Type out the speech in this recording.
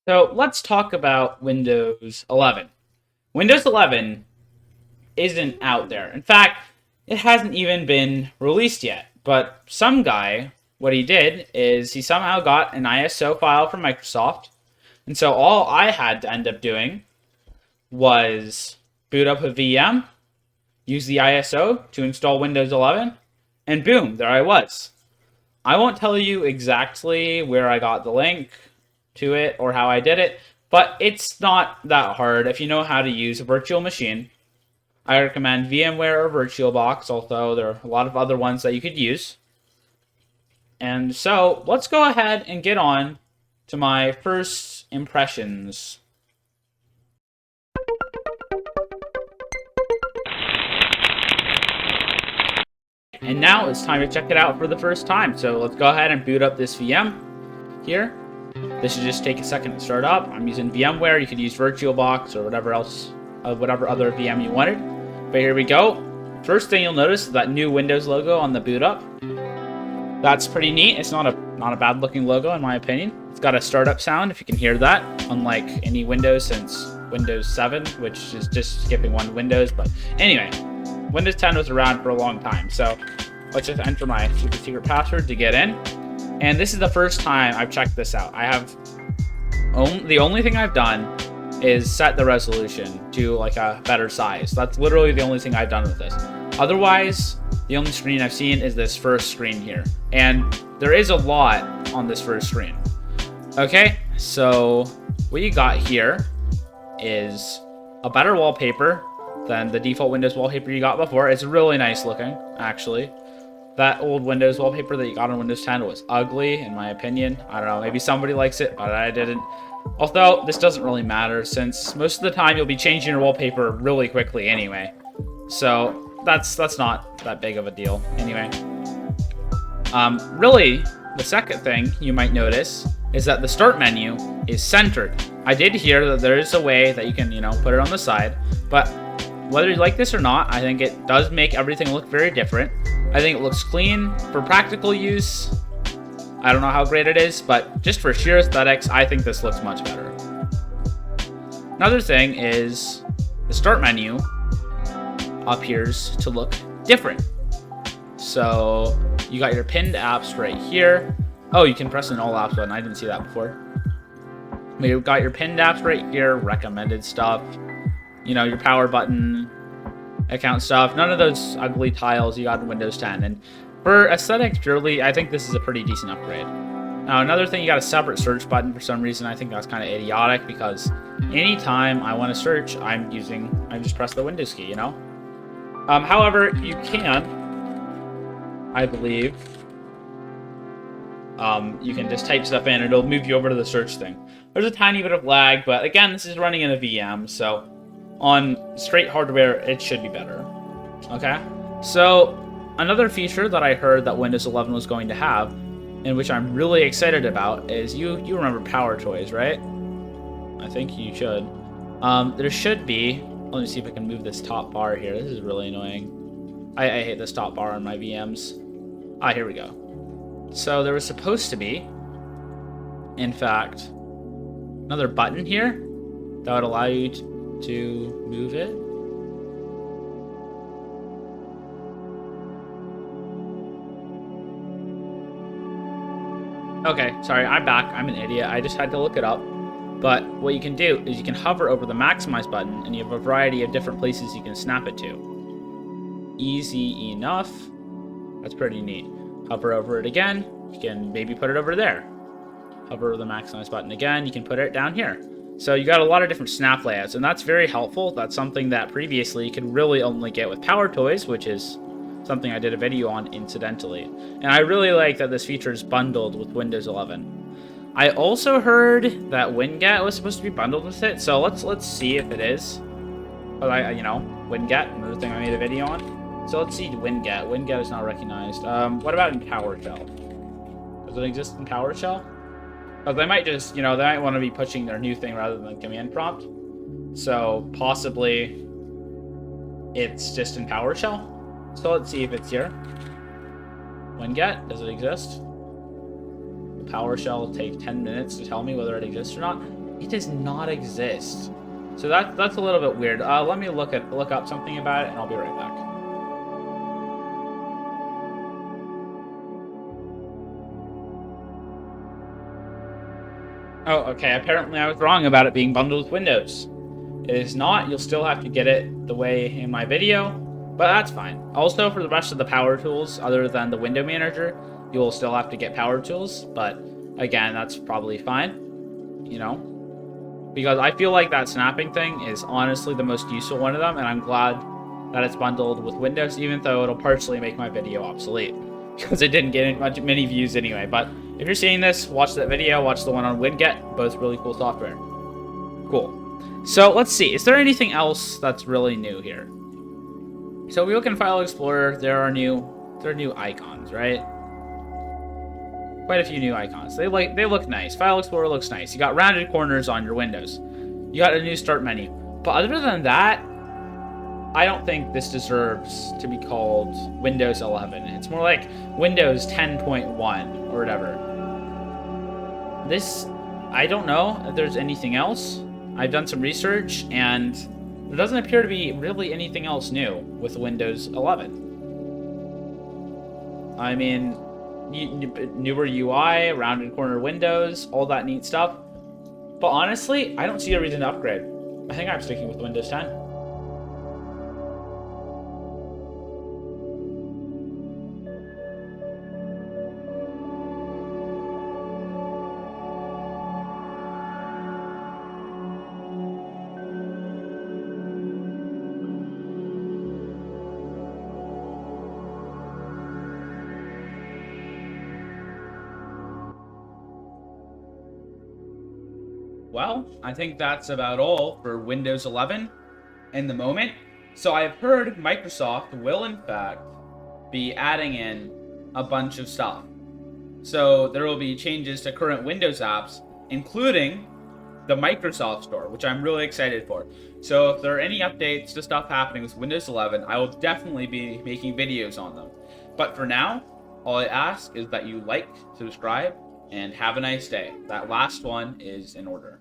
So let's talk about Windows 11. Windows 11 isn't out there. In fact, it hasn't even been released yet. But some guy, what he did is he somehow got an ISO file from Microsoft. And so all I had to end up doing was boot up a VM, use the ISO to install Windows 11, and boom, there I was. I won't tell you exactly where I got the link to it or how I did it, but it's not that hard if you know how to use a virtual machine. I recommend VMware or VirtualBox, although there are a lot of other ones that you could use. And so let's go ahead and get on to my first impressions. And now it's time to check it out for the first time. So let's go ahead and boot up this VM here. This should just take a second to start up. I'm using VMware. You could use VirtualBox or whatever else, whatever other VM you wanted. But here we go. First thing you'll notice is that new Windows logo on the boot up. That's pretty neat. It's not a bad looking logo in my opinion. It's got a startup sound if you can hear that, unlike any Windows since Windows 7, which is just skipping one Windows. But anyway, Windows 10 was around for a long time. So let's just enter my super secret password to get in. And this is the first time I've checked this out. The only thing I've done is set the resolution to like a better size. That's literally the only thing I've done with this. Otherwise, the only screen I've seen is this first screen here. And there is a lot on this first screen. Okay, so what you got here is a better wallpaper than the default Windows wallpaper you got before. It's really nice looking, actually. That old Windows wallpaper that you got on Windows 10 was ugly, in my opinion. I don't know, maybe somebody likes it, but I didn't. Although, this doesn't really matter, since most of the time you'll be changing your wallpaper really quickly anyway. So, that's not that big of a deal, anyway. Really, the second thing you might notice is that the start menu is centered. I did hear that there is a way that you can, put it on the side, but whether you like this or not, I think it does make everything look very different. I think it looks clean. For practical use, I don't know how great it is, but just for sheer aesthetics, I think this looks much better. Another thing is the start menu appears to look different. So you got your pinned apps right here. Oh, you can press an all apps button. I didn't see that before. But you've got your pinned apps right here, recommended stuff, your power button, account stuff. None of those ugly tiles you got in Windows 10. And for aesthetics purely, I think this is a pretty decent upgrade. Now, another thing, you got a separate search button for some reason. I think that's kind of idiotic because anytime I want to search, I just press the Windows key, However, you can, I believe, you can just type stuff in and it'll move you over to the search thing. There's a tiny bit of lag, but again, this is running in a VM, so on straight hardware, it should be better. Okay? So, another feature that I heard that Windows 11 was going to have, and which I'm really excited about, is you remember Power Toys, right? I think you should. There should be... Let me see if I can move this top bar here. This is really annoying. I hate this top bar on my VMs. Ah, here we go. So there was supposed to be, in fact, another button here that would allow you to move it. Okay, sorry, I'm back. I'm an idiot. I just had to look it up. But what you can do is you can hover over the maximize button and you have a variety of different places you can snap it to. Easy enough. That's pretty neat. Hover over it again. You can maybe put it over there. Hover over the maximize button again. You can put it down here. So you got a lot of different snap layouts, and that's very helpful. That's something that previously you could really only get with Power Toys, which is something I did a video on incidentally. And I really like that this feature is bundled with Windows 11. I also heard that WinGet was supposed to be bundled with it, so let's see if it is. But WinGet, another thing I made a video on. So let's see WinGet. WinGet is not recognized. What about in PowerShell? Does it exist in PowerShell? Because they might just, they might want to be pushing their new thing rather than command prompt. So possibly it's just in PowerShell. So let's see if it's here. WinGet, does it exist? The PowerShell will take 10 minutes to tell me whether it exists or not. It does not exist. So that's a little bit weird. Let me look up something about it, and I'll be right back. Oh, okay. Apparently, I was wrong about it being bundled with Windows. It is not. You'll still have to get it the way in my video, but that's fine. Also, for the rest of the power tools, other than the window manager, you will still have to get power tools. But again, that's probably fine. You know, because I feel like that snapping thing is honestly the most useful one of them, and I'm glad that it's bundled with Windows, even though it'll partially make my video obsolete because it didn't get many views anyway. But if you're seeing this, watch that video, watch the one on Winget, both really cool software. Cool. So let's see, is there anything else that's really new here? So we look in File Explorer, there are new icons, right? Quite a few new icons. They look nice. File Explorer looks nice. You got rounded corners on your windows. You got a new start menu. But other than that, I don't think this deserves to be called Windows 11. It's more like Windows 10.1 or whatever. This, I don't know if there's anything else. I've done some research, and there doesn't appear to be really anything else new with Windows 11. I mean, newer UI, rounded corner windows, all that neat stuff. But honestly, I don't see a reason to upgrade. I think I'm sticking with Windows 10. Well, I think that's about all for Windows 11 in the moment. So I've heard Microsoft will in fact be adding in a bunch of stuff. So there will be changes to current Windows apps, including the Microsoft Store, which I'm really excited for. So if there are any updates to stuff happening with Windows 11, I will definitely be making videos on them. But for now, all I ask is that you like, subscribe, and have a nice day. That last one is in order.